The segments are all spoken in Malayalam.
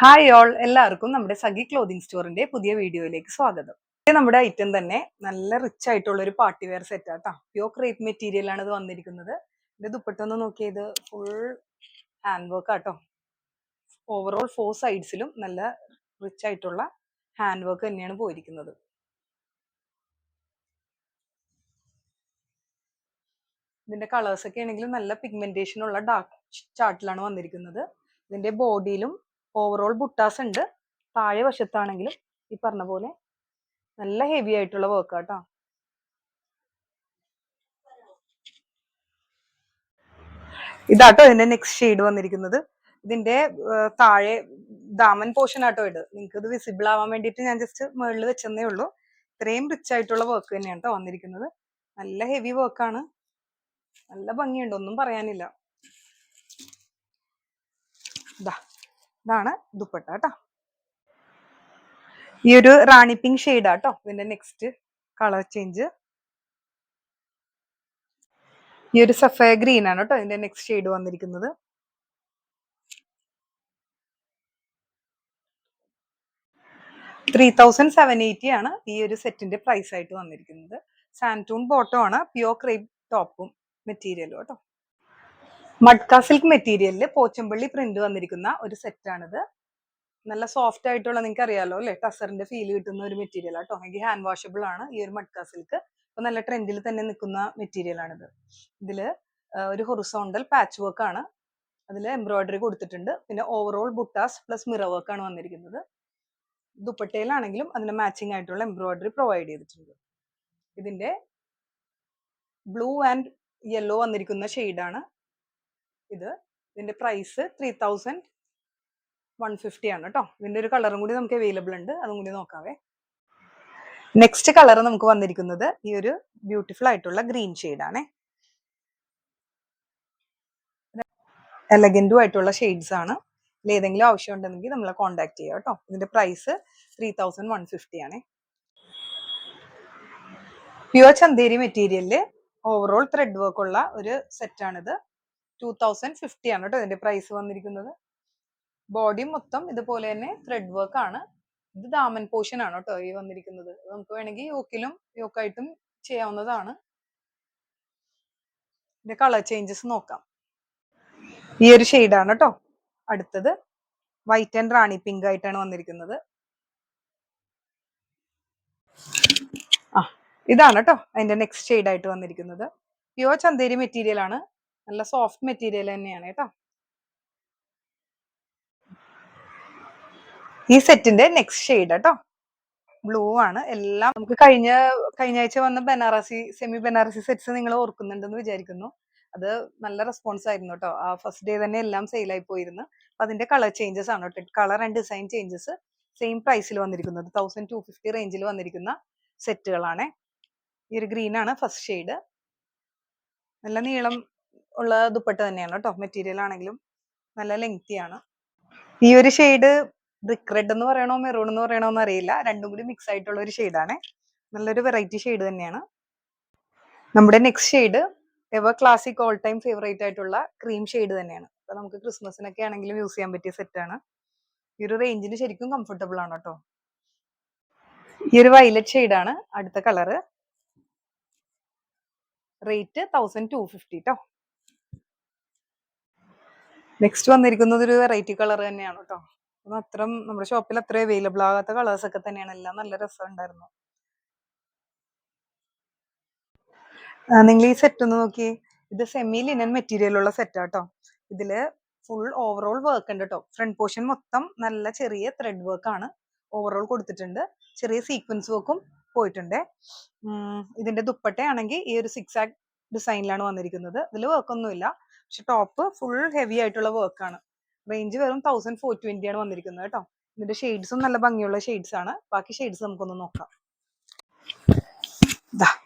ഹായ് ഓൾ, എല്ലാവർക്കും നമ്മുടെ സഖി ക്ലോതിങ് സ്റ്റോറിന്റെ പുതിയ വീഡിയോയിലേക്ക് സ്വാഗതം. ഇത് നമ്മുടെ ഐറ്റം തന്നെ നല്ല റിച്ച് ആയിട്ടുള്ള ഒരു പാർട്ടി വെയർ സെറ്റ് ആട്ടോ. പ്യോർ ക്രേപ്പ് മെറ്റീരിയൽ ആണ് ഇത് വന്നിരിക്കുന്നത്. ഇത് ദുപ്പട്ട ഒന്ന് നോക്കിയത് ഫുൾ ഹാൻഡ് വർക്ക് ആട്ടോ. ഓവറോൾ 4 സൈഡ്സിലും നല്ല റിച്ച് ആയിട്ടുള്ള ഹാൻഡ് വർക്ക് തന്നെയാണ് പോയിരിക്കുന്നത്. ഇതിന്റെ കളേഴ്സ് ഒക്കെ ആണെങ്കിലും നല്ല പിഗ്മെന്റേഷൻ ഉള്ള ഡാർക്ക് ചാർട്ടിലാണ് വന്നിരിക്കുന്നത്. ഇതിന്റെ ബോഡിയിലും ഓവറോൾ ബുട്ടാസ് ഉണ്ട്. താഴെ വശത്താണെങ്കിലും ഈ പറഞ്ഞ പോലെ നല്ല ഹെവി ആയിട്ടുള്ള വർക്ക് ആട്ടോ. ഇതാട്ടോ ഇതിന്റെ നെക്സ്റ്റ് ഷെയ്ഡ് വന്നിരിക്കുന്നത്. ഇതിന്റെ താഴെ ദാമൻ പോർഷൻ ആട്ടോ ഇത്. നിങ്ങൾക്ക് ഇത് വിസിബിൾ ആവാൻ വേണ്ടിയിട്ട് ഞാൻ ജസ്റ്റ് മുകളിൽ വെച്ചെന്നേ ഉള്ളൂ. ഇത്രയും റിച്ച് ആയിട്ടുള്ള വർക്ക് തന്നെയാണ് കേട്ടോ വന്നിരിക്കുന്നത്. നല്ല ഹെവി വർക്കാണ്, നല്ല ഭംഗിയുണ്ട്, ഒന്നും പറയാനില്ല. ഇതാണ് ദുപ്പട്ട കേട്ടോ. ഈ ഒരു റാണി പിങ്ക് ഷെയ്ഡ് ആട്ടോ ഇതിന്റെ നെക്സ്റ്റ് കളർ ചേഞ്ച്. ഈ ഒരു സഫയർ ഗ്രീൻ ആണ് കേട്ടോ ഇതിന്റെ നെക്സ്റ്റ് ഷെയ്ഡ് വന്നിരിക്കുന്നത്. $3,780 ആണ് ഈ ഒരു സെറ്റിന്റെ പ്രൈസ് ആയിട്ട് വന്നിരിക്കുന്നത്. സാൻറ്റൂൺ ബോട്ടം ആണ്, പ്യോർ ക്രേപ്പ് ടോപ്പും മെറ്റീരിയലും കേട്ടോ. മഡ്ക സിൽക്ക് മെറ്റീരിയലിൽ പോച്ചമ്പള്ളി പ്രിന്റ് വന്നിരിക്കുന്ന ഒരു സെറ്റാണിത്. നല്ല സോഫ്റ്റ് ആയിട്ടുള്ള, നിങ്ങൾക്ക് അറിയാലോ അല്ലെ, ടസറിന്റെ ഫീൽ കിട്ടുന്ന ഒരു മെറ്റീരിയൽ ആട്ടോ. എനിക്ക് ഹാൻഡ് വാഷബിൾ ആണ് ഈ ഒരു മഡ്ക സിൽക്ക്. അപ്പൊ നല്ല ട്രെൻഡിൽ തന്നെ നിൽക്കുന്ന മെറ്റീരിയൽ ആണിത്. ഇതില് ഒരു ഹൊറിസോണ്ടൽ പാച്ച് വർക്ക് ആണ്, അതിൽ എംബ്രോയിഡറി കൊടുത്തിട്ടുണ്ട്. പിന്നെ overall buttas plus mirror work ആണ് വന്നിരിക്കുന്നത്. ദുപ്പട്ടയിലാണെങ്കിലും അതിന് മാച്ചിങ് ആയിട്ടുള്ള എംബ്രോയിഡറി പ്രൊവൈഡ് ചെയ്തിട്ടുണ്ട്. ഇതിന്റെ ബ്ലൂ ആൻഡ് യെല്ലോ വന്നിരിക്കുന്ന ഷെയ്ഡാണ് ഇത്. ഇതിന്റെ പ്രൈസ് 3,150 ആണ് കേട്ടോ. ഇതിന്റെ ഒരു കളറും കൂടി നമുക്ക് അവൈലബിൾ ഉണ്ട്, അതും കൂടി നോക്കാവേ. നെക്സ്റ്റ് കളർ നമുക്ക് വന്നിരിക്കുന്നത് ഈ ഒരു ബ്യൂട്ടിഫുൾ ആയിട്ടുള്ള ഗ്രീൻ ഷെയ്ഡാണേ. എലഗന്റും ആയിട്ടുള്ള ഷെയ്ഡ്സ് ആണ്. ഏതെങ്കിലും ആവശ്യം ഉണ്ടെങ്കിൽ നമ്മളെ കോൺടാക്ട് ചെയ്യാം കേട്ടോ. ഇതിന്റെ പ്രൈസ് 3,150 ആണ്. പ്യുവർ ചന്തേരി മെറ്റീരിയലില് ഓവറോൾ ത്രെഡ് വർക്ക് ഉള്ള ഒരു സെറ്റ് ആണിത്. 2,050 ആണ് കേട്ടോ ഇതിന്റെ പ്രൈസ് വന്നിരിക്കുന്നത്. ബോഡി മൊത്തം ഇതുപോലെ തന്നെ ത്രെഡ് വർക്ക് ആണ്. ഇത് ദാമൻ പോർഷൻ ആണ് കേട്ടോ ഈ വന്നിരിക്കുന്നത്. നമുക്ക് വേണമെങ്കിൽ യോക്കായിട്ടും ചെയ്യാവുന്നതാണ്. ഇതിന്റെ കളർ ചേഞ്ചസ് നോക്കാം. ഈ ഒരു ഷെയ്ഡാണ് കേട്ടോ അടുത്തത്. വൈറ്റ് ആൻഡ് റാണി പിങ്ക് ആയിട്ടാണ് വന്നിരിക്കുന്നത്. ഇതാണ് കേട്ടോ അതിന്റെ നെക്സ്റ്റ് ഷെയ്ഡ് ആയിട്ട് വന്നിരിക്കുന്നത്. പ്യുവർ ചന്തേരി മെറ്റീരിയൽ ആണ്, നല്ല സോഫ്റ്റ് മെറ്റീരിയൽ തന്നെയാണ് കേട്ടോ. ഈ സെറ്റിന്റെ നെക്സ്റ്റ് ഷെയ്ഡ് കേട്ടോ ബ്ലൂ ആണ്. എല്ലാം നമുക്ക് കഴിഞ്ഞ ആഴ്ച വന്ന സെമി ബനാറസി സെറ്റ്സ് നിങ്ങൾ ഓർക്കുന്നുണ്ടെന്ന് വിചാരിക്കുന്നു. അത് നല്ല റെസ്പോൺസ് ആയിരുന്നു കേട്ടോ. ആ ഫസ്റ്റ് ഡേ തന്നെ എല്ലാം സെയിലായി പോയിരുന്നു. അപ്പൊ അതിന്റെ കളർ ചേഞ്ചസ് ആണ് കേട്ടോ. Colour and design changes same പ്രൈസിൽ വന്നിരിക്കുന്നത്. 1,250 റേഞ്ചിൽ വന്നിരിക്കുന്ന സെറ്റുകളാണ്. ഈ ഒരു ഗ്രീൻ ആണ് ഫസ്റ്റ് ഷെയ്ഡ്. നല്ല നീളം ഉള്ള ദുപ്പട്ട തന്നെയാണ് കേട്ടോ. മെറ്റീരിയൽ ആണെങ്കിലും നല്ല ലെങ്തി ആണ്. ഈ ഒരു ഷെയ്ഡ് ബ്രിക്ക് റെഡ് എന്ന് പറയണോ മെറൂൺ എന്ന് പറയണോ എന്ന് അറിയില്ല, രണ്ടും കൂടി മിക്സ് ആയിട്ടുള്ള ഒരു ഷെയ്ഡാണ്. നല്ലൊരു വെറൈറ്റി ഷെയ്ഡ് തന്നെയാണ്. നമ്മുടെ next shade ever classic all time favourite ആയിട്ടുള്ള ക്രീം ഷെയ്ഡ് തന്നെയാണ്. അപ്പൊ നമുക്ക് ക്രിസ്മസിനൊക്കെ ആണെങ്കിലും യൂസ് ചെയ്യാൻ പറ്റിയ സെറ്റാണ്. ഈ ഒരു റേഞ്ചിന് ശരിക്കും കംഫർട്ടബിൾ ആണ് കേട്ടോ. ഈ ഒരു വയലറ്റ് ഷെയ്ഡാണ് അടുത്ത കളറ്. റേറ്റ് 1,250 കേട്ടോ. നെക്സ്റ്റ് വന്നിരിക്കുന്നത് ഒരു വെറൈറ്റി കളർ തന്നെയാണ് കേട്ടോ. അത്രം നമ്മുടെ ഷോപ്പിൽ അത്ര അവൈലബിൾ ആകാത്ത കളേഴ്സ് ഒക്കെ തന്നെയാണ്. എല്ലാം നല്ല രസം ഉണ്ടായിരുന്നു. നിങ്ങൾ ഈ സെറ്റ് ഒന്ന് നോക്കി. ഇത് സെമി ലിനൻ മെറ്റീരിയൽ ഉള്ള സെറ്റ് ആട്ടോ. ഇതില് ഫുൾ ഓവറോൾ വർക്ക് ഉണ്ട് കേട്ടോ. ഫ്രണ്ട് പോർഷൻ മൊത്തം നല്ല ചെറിയ ത്രെഡ് വർക്ക് ആണ് ഓവറോൾ കൊടുത്തിട്ടുണ്ട്. ചെറിയ സീക്വൻസ് വർക്കും പോയിട്ടുണ്ട്. ഇതിന്റെ ദുപ്പട്ടയാണെങ്കിൽ ഈ ഒരു 6 ആക്ട് ഡിസൈനിലാണ് വന്നിരിക്കുന്നത്. ഇതിൽ വർക്കൊന്നുമില്ല, പക്ഷെ ടോപ്പ് ഫുൾ ഹെവി ആയിട്ടുള്ള വർക്കാണ്. റേഞ്ച് വെറും 1,420 ആണ് വന്നിരിക്കുന്നത് കേട്ടോ. ഇതിന്റെ ഷെയ്ഡ്സും നല്ല ഭംഗിയുള്ള ഷെയ്ഡ്സ് ആണ്. ബാക്കി ഷെയ്ഡ്സ് നമുക്കൊന്ന് നോക്കാം.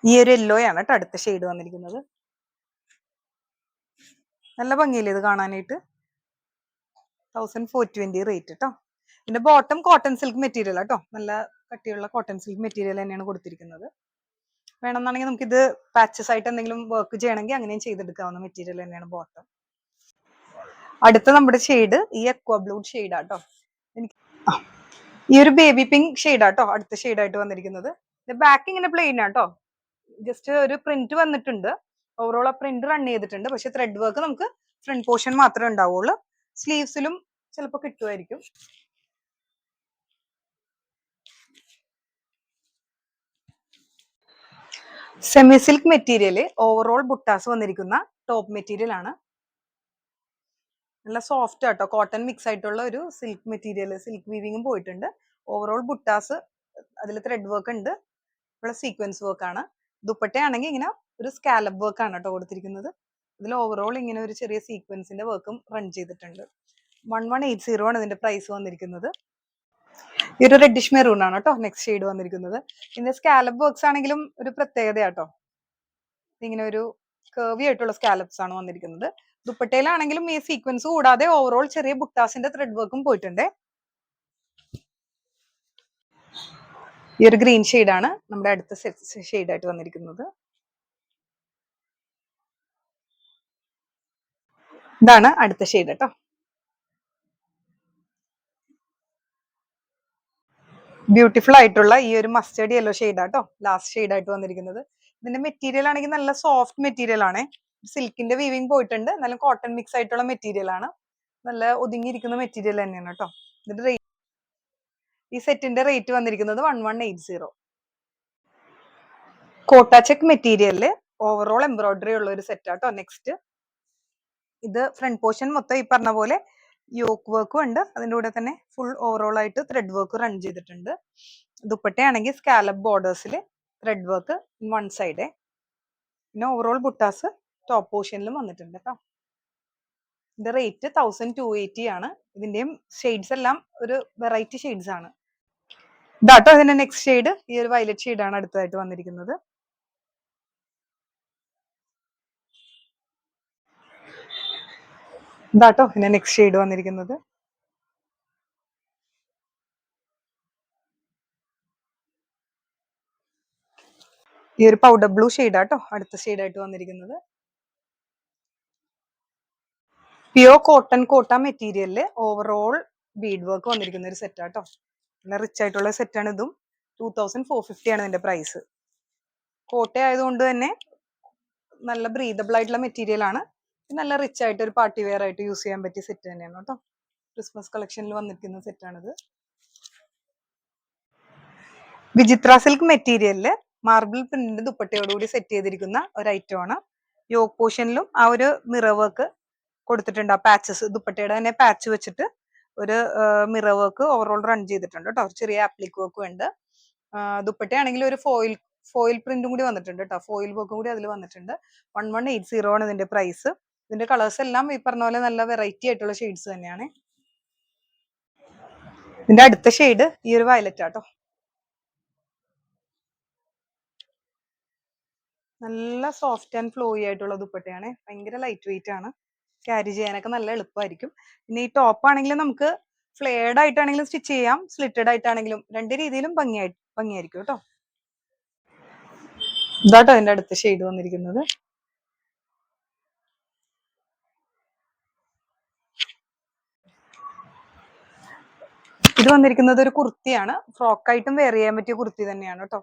ഈ ഒരു യെല്ലോ ആണ് കേട്ടോ അടുത്ത ഷെയ്ഡ് വന്നിരിക്കുന്നത്. നല്ല ഭംഗിയില്ലേ ഇത് കാണാനായിട്ട്. 1,420 റേറ്റ് കേട്ടോ. ഇതിന്റെ ബോട്ടം കോട്ടൺ സിൽക്ക് മെറ്റീരിയൽ കേട്ടോ. നല്ല കട്ടിയുള്ള കോട്ടൺ സിൽക്ക് മെറ്റീരിയൽ തന്നെയാണ് കൊടുത്തിരിക്കുന്നത്. വേണമെന്നാണെങ്കിൽ നമുക്കിത് പാച്ചസ് ആയിട്ട് എന്തെങ്കിലും വർക്ക് ചെയ്യണമെങ്കിൽ അങ്ങനെയും ചെയ്തെടുക്കാവുന്ന മെറ്റീരിയൽ തന്നെയാണ് ബോട്ടം. അടുത്ത നമ്മുടെ ഷെയ്ഡ് ഈ അക്വാ ബ്ലൂ ഷെയ്ഡ് ആട്ടോ. എനിക്ക് ഈ ഒരു ബേബി പിങ്ക് ഷെയ്ഡാട്ടോ അടുത്ത ഷെയ്ഡായിട്ട് വന്നിരിക്കുന്നത്. ബാക്ക് ഇങ്ങനെ പ്ലെയിൻ ആട്ടോ, ജസ്റ്റ് ഒരു പ്രിന്റ് വന്നിട്ടുണ്ട്. ഓവറോൾ ആ പ്രിന്റ് റൺ ചെയ്തിട്ടുണ്ട്. പക്ഷെ ത്രെഡ് വർക്ക് നമുക്ക് ഫ്രണ്ട് പോർഷൻ മാത്രമേ ഉണ്ടാവുള്ളൂ. സ്ലീവ്സിലും ചിലപ്പോൾ കിട്ടുമായിരിക്കും. Semi silk material overall buttas വന്നിരിക്കുന്ന ടോപ്പ് മെറ്റീരിയൽ ആണ്. നല്ല സോഫ്റ്റ് ആട്ടോ, കോട്ടൺ മിക്സ് ആയിട്ടുള്ള ഒരു സിൽക്ക് മെറ്റീരിയൽ, സിൽക്ക് വീവിങ്ങും പോയിട്ടുണ്ട്. ഓവറോൾ ബുട്ടാസ്, അതിൽ ത്രെഡ് വർക്ക് ഉണ്ട്, പ്ലസ് സീക്വൻസ് വർക്ക് ആണ്. ദുപ്പട്ടയാണെങ്കിൽ ഇങ്ങനെ ഒരു സ്കാലപ്പ് വർക്ക് ആണ് കേട്ടോ കൊടുത്തിരിക്കുന്നത്. ഇതിൽ ഓവറോൾ ഇങ്ങനെ ഒരു ചെറിയ സീക്വൻസിന്റെ വർക്കും റൺ ചെയ്തിട്ടുണ്ട്. 1180 ആണ് ഇതിന്റെ പ്രൈസ് വന്നിരിക്കുന്നത്. ഈ ഒരു റെഡിഷ് മെറൂൺ ആണ് കേട്ടോ നെക്സ്റ്റ് ഷെയ്ഡ് വന്നിരിക്കുന്നത്. ഇതിന്റെ സ്കാലപ്പ് വർക്ക്സ് ആണെങ്കിലും ഒരു പ്രത്യേകതയാട്ടോ, ഇങ്ങനെ ഒരു കർവി ആയിട്ടുള്ള സ്കാലപ്സ് ആണ് വന്നിരിക്കുന്നത്. ദുപ്പട്ടയിലാണെങ്കിലും ഈ സീക്വൻസ് കൂടാതെ ഓവറോൾ ചെറിയ ബുട്ടാസിന്റെ ത്രെഡ് വർക്കും പോയിട്ടുണ്ട്. ഈ ഒരു ഗ്രീൻ ഷെയ്ഡാണ് നമ്മുടെ അടുത്ത ഷെയ്ഡായിട്ട് വന്നിരിക്കുന്നത്. ഇതാണ് അടുത്ത ഷെയ്ഡ് കേട്ടോ. ബ്യൂട്ടിഫുൾ ആയിട്ടുള്ള ഈ ഒരു മസ്റ്റേർഡ് യെല്ലോ ഷെയ്ഡാട്ടോ ലാസ്റ്റ് ഷെയ്ഡായിട്ട് വന്നിരിക്കുന്നത്. ഇതിന്റെ മെറ്റീരിയൽ ആണെങ്കിൽ നല്ല സോഫ്റ്റ് മെറ്റീരിയൽ ആണ്. സിൽക്കിന്റെ വീവിങ് പോയിട്ടുണ്ട്. നല്ല കോട്ടൺ മിക്സ് ആയിട്ടുള്ള മെറ്റീരിയൽ ആണ്. നല്ല ഒതുങ്ങിയിരിക്കുന്ന മെറ്റീരിയൽ തന്നെയാണ് കേട്ടോ. ഇതിന്റെ റേറ്റ്, ഈ സെറ്റിന്റെ റേറ്റ് വന്നിരിക്കുന്നത് 1180. കോട്ട ചെക്ക് മെറ്റീരിയലില് ഓവറോൾ എംബ്രോയിഡറി ഉള്ള ഒരു സെറ്റ് ആട്ടോ നെക്സ്റ്റ്. ഇത് ഫ്രണ്ട് പോർഷൻ മൊത്തം ഈ പറഞ്ഞ പോലെ യോക്ക് വർക്കും ഉണ്ട്. അതിൻ്റെ കൂടെ തന്നെ ഫുൾ ഓവറോൾ ആയിട്ട് ത്രെഡ് വർക്ക് റൺ ചെയ്തിട്ടുണ്ട്. ദുപ്പട്ടയാണെങ്കിൽ സ്കാലപ്പ് ബോർഡേഴ്സിൽ ത്രെഡ് വർക്ക് വൺ സൈഡ്. പിന്നെ ഓവറോൾ ബുട്ടാസ് ടോപ്പ് പോർഷനിലും വന്നിട്ടുണ്ട് കേട്ടോ. ഇതിന്റെ റേറ്റ് 1280 ആണ്. ഇതിന്റെയും ഷെയ്ഡ്സ് എല്ലാം ഒരു വെറൈറ്റി ഷെയ്ഡ്സ് ആണ്. ഇതാട്ടോ ഇതിന്റെ നെക്സ്റ്റ് ഷെയ്ഡ്. ഈ ഒരു വയലറ്റ് ഷെയ്ഡാണ് അടുത്തതായിട്ട് വന്നിരിക്കുന്നത്. ഇതാട്ടോ ഇതിന്റെ നെക്സ്റ്റ് ഷെയ്ഡ് വന്നിരിക്കുന്നത്. ഈ ഒരു പൗഡർ ബ്ലൂ ഷെയ്ഡാട്ടോ അടുത്ത ഷെയ്ഡായിട്ട് വന്നിരിക്കുന്നത്. പ്യോർ കോട്ടൺ കോട്ട മെറ്റീരിയലില് ഓവറോൾ ബീഡ് വർക്ക് വന്നിരിക്കുന്ന ഒരു സെറ്റ് ആട്ടോ. നല്ല റിച്ച് ആയിട്ടുള്ള സെറ്റാണ് ഇതും. 2450 ആണ് ഇതിന്റെ പ്രൈസ്. കോട്ട ആയതുകൊണ്ട് തന്നെ നല്ല ബ്രീതബിൾ ആയിട്ടുള്ള മെറ്റീരിയൽ ആണ്. നല്ല റിച്ച് ആയിട്ട് ഒരു പാർട്ടി വെയർ ആയിട്ട് യൂസ് ചെയ്യാൻ പറ്റിയ സെറ്റ് തന്നെയാണ് കേട്ടോ. ക്രിസ്മസ് കളക്ഷനിൽ വന്നിരിക്കുന്ന സെറ്റാണിത്. വിചിത്ര സിൽക്ക് മെറ്റീരിയലില് മാർബിൾ പ്രിന്റിന്റെ ദുപ്പട്ടയോടുകൂടി സെറ്റ് ചെയ്തിരിക്കുന്ന ഒരു ഐറ്റം ആണ്. യോക്ക് പോർഷനിലും ആ ഒരു മിറർ വർക്ക് കൊടുത്തിട്ടുണ്ട്. ആ പാച്ചസ്, ദുപ്പട്ടയുടെ തന്നെ പാച്ച് വെച്ചിട്ട് ഒരു മിറർ വർക്ക് ഓവറോൾ റൺ ചെയ്തിട്ടുണ്ട് കേട്ടോ. ചെറിയ ആപ്ലിക് വർക്കും ഉണ്ട്. ദുപ്പട്ടയാണെങ്കിൽ ഒരു ഫോയിൽ പ്രിന്റും കൂടി വന്നിട്ടുണ്ട് കേട്ടോ. ഫോയിൽ വർക്കും കൂടി അതിൽ വന്നിട്ടുണ്ട്. 1180 ആണ് ഇതിന്റെ പ്രൈസ്. ഇതിന്റെ കളേഴ്സ് എല്ലാം ഈ പറഞ്ഞ പോലെ നല്ല വെറൈറ്റി ആയിട്ടുള്ള ഷെയ്ഡ്സ് തന്നെയാണ്. ഇതിന്റെ അടുത്ത ഷെയ്ഡ് ഈ ഒരു വയലറ്റ് ആട്ടോ. നല്ല സോഫ്റ്റ് ആൻഡ് ഫ്ലോയി ആയിട്ടുള്ള ദുപ്പട്ടയാണ്. ഭയങ്കര ലൈറ്റ് വെയിറ്റ് ആണ്. ക്യാരി ചെയ്യാനൊക്കെ നല്ല എളുപ്പമായിരിക്കും. പിന്നെ ഈ ടോപ്പ് ആണെങ്കിലും നമുക്ക് ഫ്ലെയർഡ് ആയിട്ടാണെങ്കിലും സ്റ്റിച്ച് ചെയ്യാം, സ്ലിറ്റഡ് ആയിട്ടാണെങ്കിലും രണ്ട് രീതിയിലും ഭംഗിയായിരിക്കും കേട്ടോ. ഇതാട്ടോ അതിന്റെ അടുത്ത ഷെയ്ഡ് വന്നിരിക്കുന്നത്. ഇത് വന്നിരിക്കുന്നത് ഒരു കുർത്തിയാണ്. ഫ്രോക്കായിട്ടും വെയർ ചെയ്യാൻ പറ്റിയ കുർത്തി തന്നെയാണ് കേട്ടോ.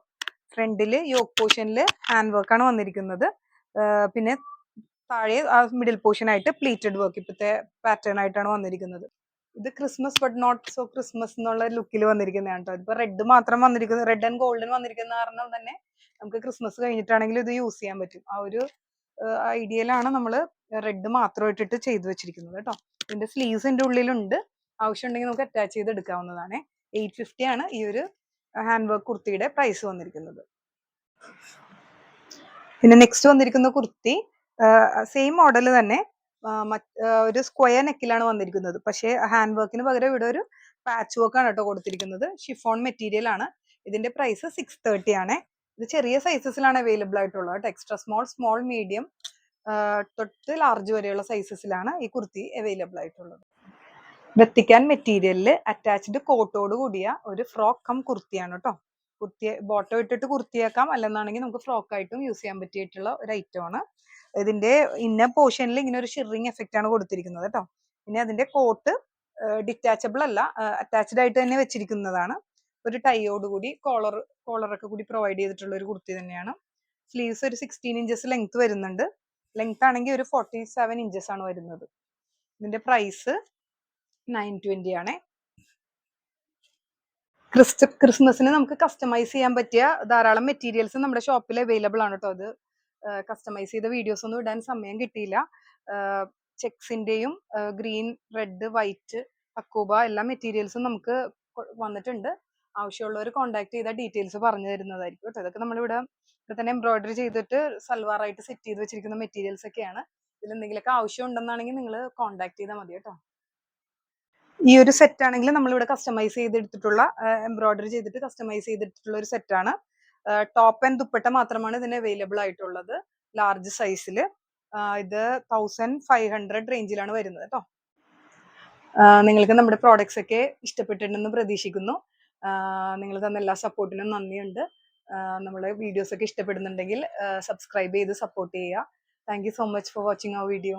ഫ്രണ്ടില് യോക്ക് പോർഷനില് ഹാൻഡ് വർക്ക് ആണ് വന്നിരിക്കുന്നത്. പിന്നെ താഴെ ആ മിഡിൽ പോർഷൻ ആയിട്ട് പ്ലീറ്റഡ് വർക്ക് ഇപ്പോഴത്തെ പാറ്റേൺ ആയിട്ടാണ് വന്നിരിക്കുന്നത്. ഇത് Christmas but not so Christmas എന്നുള്ള ലുക്കിൽ വന്നിരിക്കുന്നതാണ് കേട്ടോ. ഇതിപ്പോ റെഡ് മാത്രം വന്നിരിക്കുന്നത്, റെഡ് ആൻഡ് ഗോൾഡൻ വന്നിരിക്കുന്ന കാരണം തന്നെ നമുക്ക് ക്രിസ്മസ് കഴിഞ്ഞിട്ടാണെങ്കിൽ ഇത് യൂസ് ചെയ്യാൻ പറ്റും. ആ ഒരു ഐഡിയയിലാണ് നമ്മൾ റെഡ് മാത്രം ഇട്ടിട്ട് ചെയ്തു വെച്ചിരിക്കുന്നത് കേട്ടോ. ഇതിന്റെ സ്ലീവ്സിന്റെ ഉള്ളിലുണ്ട്. ആവശ്യമുണ്ടെങ്കിൽ നമുക്ക് അറ്റാച്ച് ചെയ്ത് എടുക്കാവുന്നതാണ്. 850 ആണ് ഈ ഒരു ഹാൻഡ് വർക്ക് കുർത്തിയുടെ പ്രൈസ് വന്നിരിക്കുന്നത്. പിന്നെ നെക്സ്റ്റ് വന്നിരിക്കുന്ന കുർത്തി സെയിം മോഡൽ തന്നെ ഒരു സ്ക്വയർ നെക്കിലാണ് വന്നിരിക്കുന്നത്. പക്ഷേ ഹാൻഡ് വർക്കിന് പകരം ഇവിടെ ഒരു പാച്ച് വർക്ക് ആണ് കേട്ടോ കൊടുത്തിരിക്കുന്നത്. ഷിഫോൺ മെറ്റീരിയൽ ആണ്. ഇതിന്റെ പ്രൈസ് 630 ആണ്. ഇത് ചെറിയ സൈസസിലാണ് അവൈലബിൾ ആയിട്ടുള്ളത് കേട്ടോ. എക്സ്ട്രാ സ്മോൾ, സ്മോൾ മീഡിയം തൊട്ട് ലാർജ് വരെയുള്ള സൈസസിലാണ് ഈ കുർത്തി അവൈലബിൾ ആയിട്ടുള്ളത്. വെത്തിക്കാൻ മെറ്റീരിയലില് അറ്റാച്ച്ഡ് കോട്ടോട് കൂടിയ ഒരു ഫ്രോക്ക് കം കുർത്തിയാണ് കേട്ടോ. കുർത്തി ബോട്ടം ഇട്ടിട്ട് കുർത്തിയാക്കാം, അല്ലെന്നാണെങ്കിൽ നമുക്ക് ഫ്രോക്ക് ആയിട്ടും യൂസ് ചെയ്യാൻ പറ്റിയിട്ടുള്ള ഒരു ഐറ്റം ആണ്. ഇതിന്റെ ഇന്നർ പോർഷനിൽ ഇങ്ങനെ ഒരു ഷിറിങ് എഫക്റ്റ് ആണ് കൊടുത്തിരിക്കുന്നത് കേട്ടോ. പിന്നെ അതിന്റെ കോട്ട് ഡിറ്റാച്ചബിൾ അല്ല, അറ്റാച്ച്ഡ് ആയിട്ട് തന്നെ വെച്ചിരിക്കുന്നതാണ്. ഒരു ടൈയോട് കൂടി കോളറൊക്കെ കൂടി പ്രൊവൈഡ് ചെയ്തിട്ടുള്ള ഒരു കുർത്തി തന്നെയാണ്. സ്ലീവ്സ് ഒരു 16 ഇഞ്ചസ് ലെങ്ത് വരുന്നുണ്ട്. ലെങ്ത് ആണെങ്കിൽ ഒരു 47 ഇഞ്ചസ് ആണ് വരുന്നത്. ഇതിന്റെ പ്രൈസ് 920 ആണേ. ക്രിസ്മസിന് നമുക്ക് കസ്റ്റമൈസ് ചെയ്യാൻ പറ്റിയ ധാരാളം മെറ്റീരിയൽസ് നമ്മുടെ ഷോപ്പിൽ അവൈലബിൾ ആണ് കേട്ടോ. അത് കസ്റ്റമൈസ് ചെയ്ത വീഡിയോസ് ഒന്നും ഇടാൻ സമയം കിട്ടിയില്ല. ചെക്സിന്റെയും ഗ്രീൻ, റെഡ്, വൈറ്റ്, അക്കൂബ എല്ലാ മെറ്റീരിയൽസും നമുക്ക് വന്നിട്ടുണ്ട്. ആവശ്യമുള്ളവർ കോൺടാക്ട് ചെയ്താൽ ഡീറ്റെയിൽസ് പറഞ്ഞു തരുന്നതായിരിക്കും കേട്ടോ. ഇതൊക്കെ നമ്മളിവിടെ തന്നെ എംബ്രോയിഡറി ചെയ്തിട്ട് സൽവാറായിട്ട് സെറ്റ് ചെയ്ത് വെച്ചിരിക്കുന്ന മെറ്റീരിയൽസ് ഒക്കെയാണ്. ഇതിൽ എന്തെങ്കിലുമൊക്കെ ആവശ്യം ഉണ്ടെന്നാണെങ്കിൽ നിങ്ങൾ കോൺടാക്ട് ചെയ്താൽ മതി കേട്ടോ. ഈ ഒരു സെറ്റ് ആണെങ്കിൽ നമ്മളിവിടെ കസ്റ്റമൈസ് ചെയ്തെടുത്തിട്ടുള്ള, എംബ്രോയിഡറി ചെയ്തിട്ട് കസ്റ്റമൈസ് ചെയ്തെടുത്തിട്ടുള്ള ഒരു സെറ്റാണ്. ടോപ്പ് ആൻഡ് ദുപ്പട്ട മാത്രമാണ് ഇതിന് അവൈലബിൾ ആയിട്ടുള്ളത് ലാർജ് സൈസിൽ. ഇത് 1500 റേഞ്ചിലാണ് വരുന്നത് കേട്ടോ. നിങ്ങൾക്ക് നമ്മുടെ പ്രോഡക്ട്സ് ഒക്കെ ഇഷ്ടപ്പെട്ടിട്ടുണ്ടെന്ന് പ്രതീക്ഷിക്കുന്നു. നിങ്ങൾ തന്ന എല്ലാ സപ്പോർട്ടിനും നന്ദിയുണ്ട്. നമ്മളെ വീഡിയോസ് ഒക്കെ ഇഷ്ടപ്പെടുന്നുണ്ടെങ്കിൽ സബ്സ്ക്രൈബ് ചെയ്ത് സപ്പോർട്ട് ചെയ്യുക. Thank you so much for watching our video.